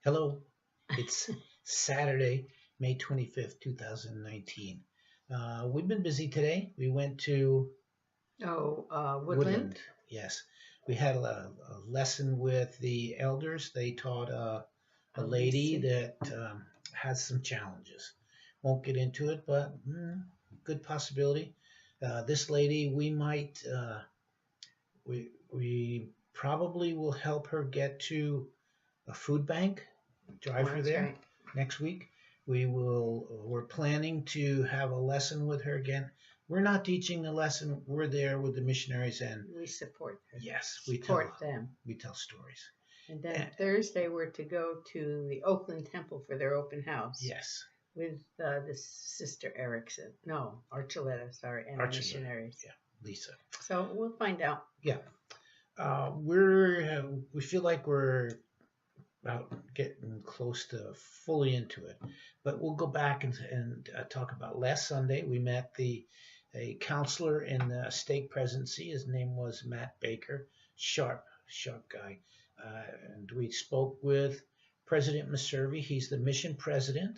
Hello, it's Saturday, May 25th, 2019. We've been busy today. We went to Woodland. Yes, we had a lesson with the elders. They taught a lady that has some challenges. Won't get into it, but good possibility. This lady, we probably will help her get to a food bank, drive her That's there right. next week. We're planning to have a lesson with her again. We're not teaching the lesson. We're there with the missionaries, and We support her. yes, Support them. we tell stories. And then Thursday we're to go to the Oakland Temple for their open house. Yes, With this Sister Erickson. No, Archuleta, sorry, and the missionaries. Yeah, Lisa. So we'll find out. Yeah. We feel like we're about getting close to fully into it, but we'll go back and talk about last Sunday. We met a counselor in the stake presidency. His name was Matt Baker, sharp guy, and we spoke with President Maservi. He's the mission president,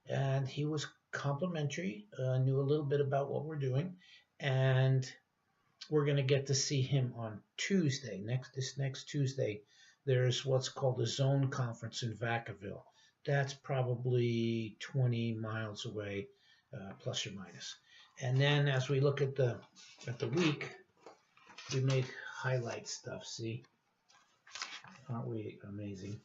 and he was complimentary. Knew a little bit about what we're doing, and we're going to get to see him on Tuesday. This next Tuesday, there's what's called the Zone Conference in Vacaville. That's probably 20 miles away, plus or minus. And then as we look at the week, we made highlight stuff. See, aren't we amazing?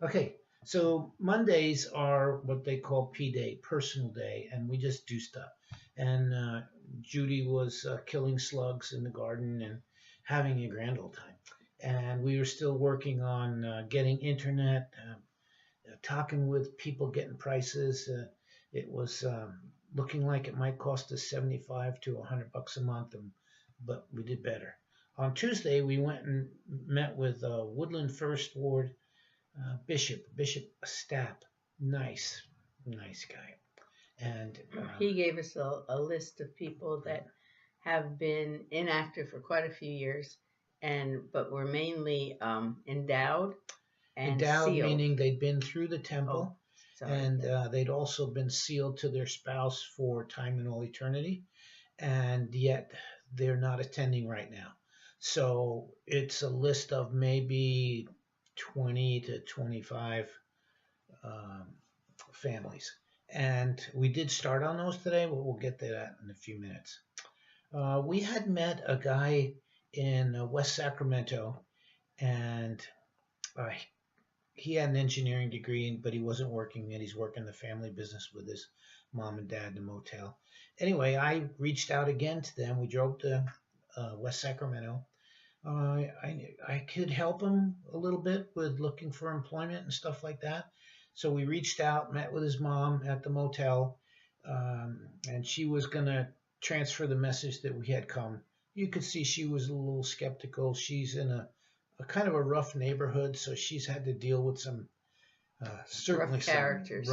Okay, so Mondays are what they call P Day, personal day, and we just do stuff. And Judy was killing slugs in the garden and having a grand old time. And we were still working on getting internet, talking with people, getting prices. It was looking like it might cost us $75 to $100 a month, but we did better. On Tuesday, we went and met with Woodland First Ward Bishop Stapp. Nice guy. And he gave us a list of people that have been inactive for quite a few years, but were mainly endowed and endowed, sealed. meaning they'd been through the temple, and they'd also been sealed to their spouse for time and all eternity, and yet they're not attending right now. So it's a list of maybe 20 to 25 families. And we did start on those today, but we'll get to that in a few minutes. We had met a guy in West Sacramento, and he had an engineering degree, but he wasn't working yet. He's working the family business with his mom and dad in the motel. Anyway, I reached out again to them. We drove to West Sacramento. I could help him a little bit with looking for employment and stuff like that. So we reached out, met with his mom at the motel, and she was going to transfer the message that we had come. You could see she was a little skeptical. She's in a kind of a rough neighborhood, so she's had to deal with some certainly rough characters,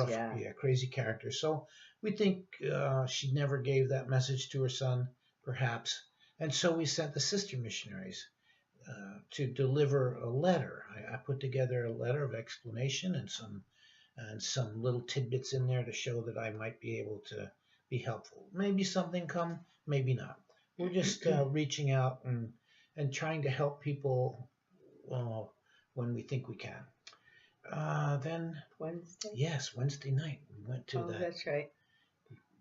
crazy characters. So we think she never gave that message to her son, perhaps. And so we sent the sister missionaries to deliver a letter. I put together a letter of explanation and some little tidbits in there to show that I might be able to be helpful. Maybe something come, maybe not. We're just reaching out and trying to help people when we think we can. Then Wednesday? Yes, Wednesday night. We went to that. That's right.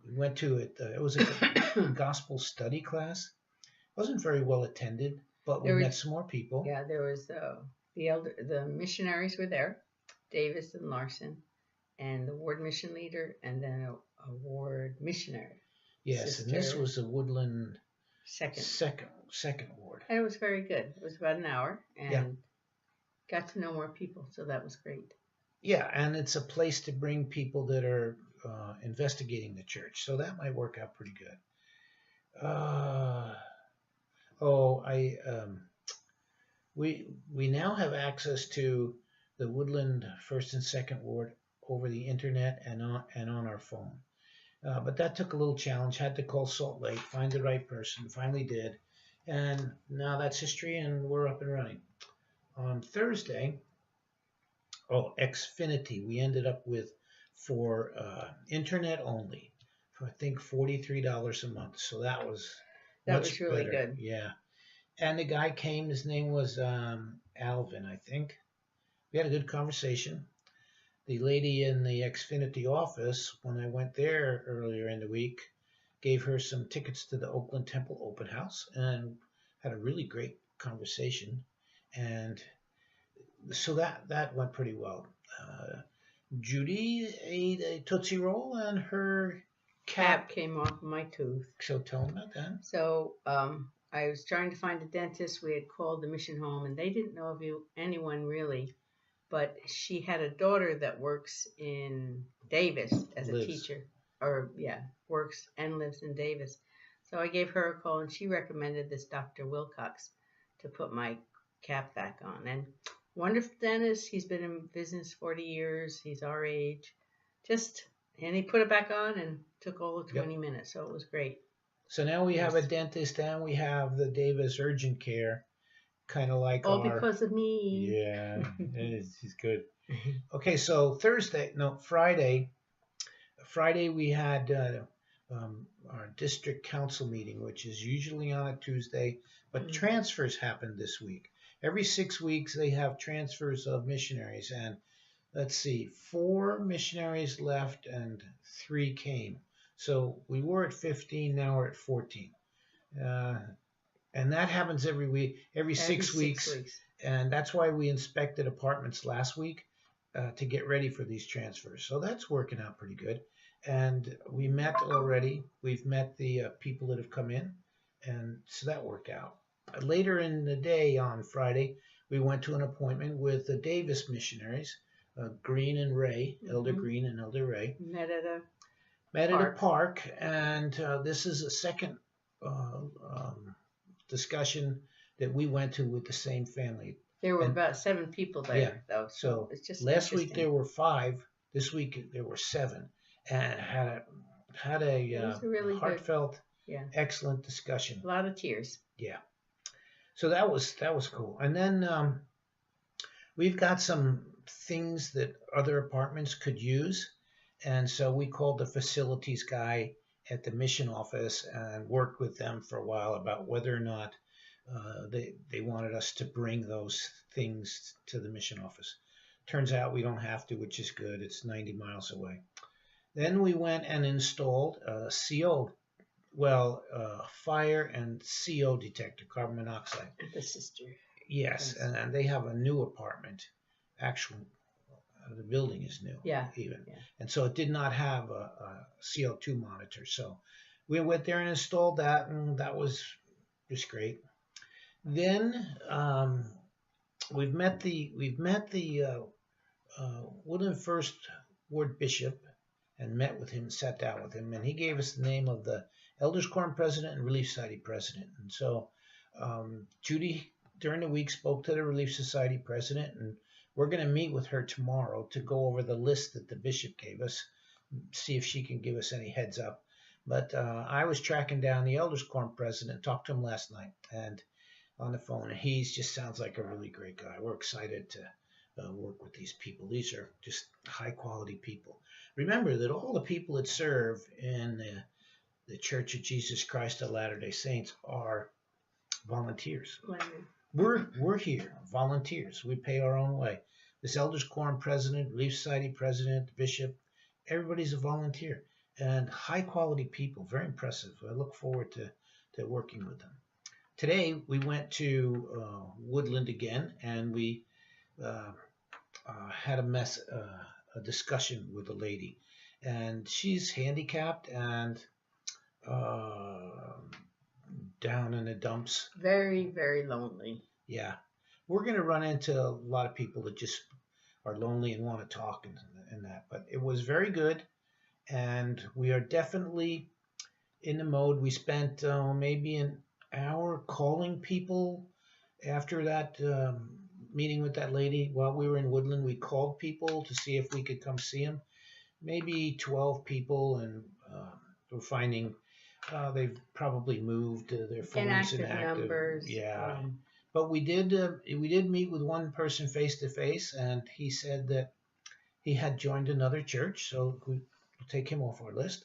We went to it. It was a gospel study class. It wasn't very well attended, but we met some more people. Yeah, there was the missionaries were there, Davis and Larson, and the ward mission leader, and then a ward missionary. Yes, Sister, and this was the Woodland second ward. And it was very good. It was about an hour, and got to know more people, so that was great. Yeah, and it's a place to bring people that are investigating the church, so that might work out pretty good. We now have access to the Woodland First and Second Ward over the internet and on our phone. But that took a little challenge. Had to call Salt Lake, find the right person. Finally did, and now that's history, and we're up and running. On Thursday, Oh, Xfinity. We ended up with for internet only for I think $43 a month. So that was That was much really better. good. Yeah. And the guy came. His name was Alvin, I think. We had a good conversation. The lady in the Xfinity office, when I went there earlier in the week, gave her some tickets to the Oakland Temple open house and had a really great conversation. And so that went pretty well. Uh, Judy ate a Tootsie Roll and her Cap cap. came off my tooth. So tell them about that. So I was trying to find a dentist. We had called the mission home, and they didn't know of anyone really. But she had a daughter that works in Davis as a Lives. teacher, or yeah, works and lives in Davis. So I gave her a call, and she recommended this Dr. Wilcox to put my cap back on. And wonderful dentist. He's been in business 40 years. He's our age. And he put it back on and took all of 20 minutes. So it was great. So now we have a dentist and we have the Davis Urgent Care, kind of like all because of me. Yeah, he's good. Okay, so Friday we had our district council meeting, which is usually on a Tuesday, but transfers happened this week. Every 6 weeks they have transfers of missionaries, and let's see, 4 missionaries left and 3 came. So we were at 15, now we're at 14. And that happens every week, every 6 weeks. And that's why we inspected apartments last week to get ready for these transfers. So that's working out pretty good. And we met already. We've met the people that have come in. And so that worked out. Later in the day on Friday, we went to an appointment with the Davis missionaries, Green and Ray, Elder Green and Elder Ray. Met at a park. And this is a second discussion that we went to with the same family. There were about 7 people there, though. So it's just last week there were 5. This week there were 7, and had a really heartfelt, excellent discussion. A lot of tears. Yeah. So that was cool. And then we've got some things that other apartments could use, and so we called the facilities guy at the mission office and worked with them for a while about whether or not they wanted us to bring those things to the mission office. Turns out we don't have to, which is good. It's 90 miles away. Then we went and installed a fire and CO detector, carbon monoxide. The sister. Yes, and they have a new apartment. Actually, the building is new. Even. Yeah. And so it did not have a CO2 monitor. So we went there and installed that, and that was just great. Then we've met the Woodland First Ward Bishop and met with him, sat down with him, and he gave us the name of the Elders Quorum President and Relief Society President. And so Judy during the week spoke to the Relief Society President, and we're going to meet with her tomorrow to go over the list that the bishop gave us, see if she can give us any heads up. But I was tracking down the Elders Quorum President, talked to him last night, and on the phone. He just sounds like a really great guy. We're excited to work with these people. These are just high quality people. Remember that all the people that serve in the Church of Jesus Christ of Latter-day Saints are volunteers. We're here, volunteers. We pay our own way. This Elders Quorum President, Relief Society President, Bishop, everybody's a volunteer. And high quality people, very impressive. I look forward to working with them. Today we went to Woodland again, and we had a discussion with a lady, and she's handicapped and down in the dumps. Very, very lonely. Yeah, we're going to run into a lot of people that just are lonely and want to talk and that. But it was very good, and we are definitely in the mode. We spent maybe an hour calling people after that meeting with that lady. While we were in Woodland, we called people to see if we could come see them. Maybe 12 people, and we're finding they've probably moved their phones inactive numbers. Yeah, But we did meet with one person face to face, and he said that he had joined another church, so we'll take him off our list.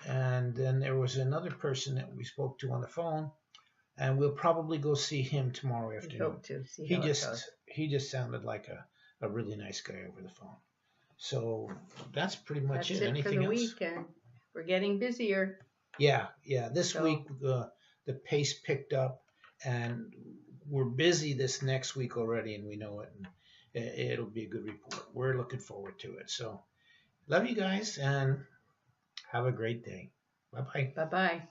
And then there was another person that we spoke to on the phone, and we'll probably go see him tomorrow We afternoon. hope to see He how it just goes. he just sounded like a really nice guy over the phone. So that's pretty much That's it. it for Anything the else? weekend. We're getting busier. Yeah. This So- week the pace picked up, and we're busy this next week already, and we know it. And it'll be a good report. We're looking forward to it. So love you guys, and have a great day. Bye bye. Bye-bye.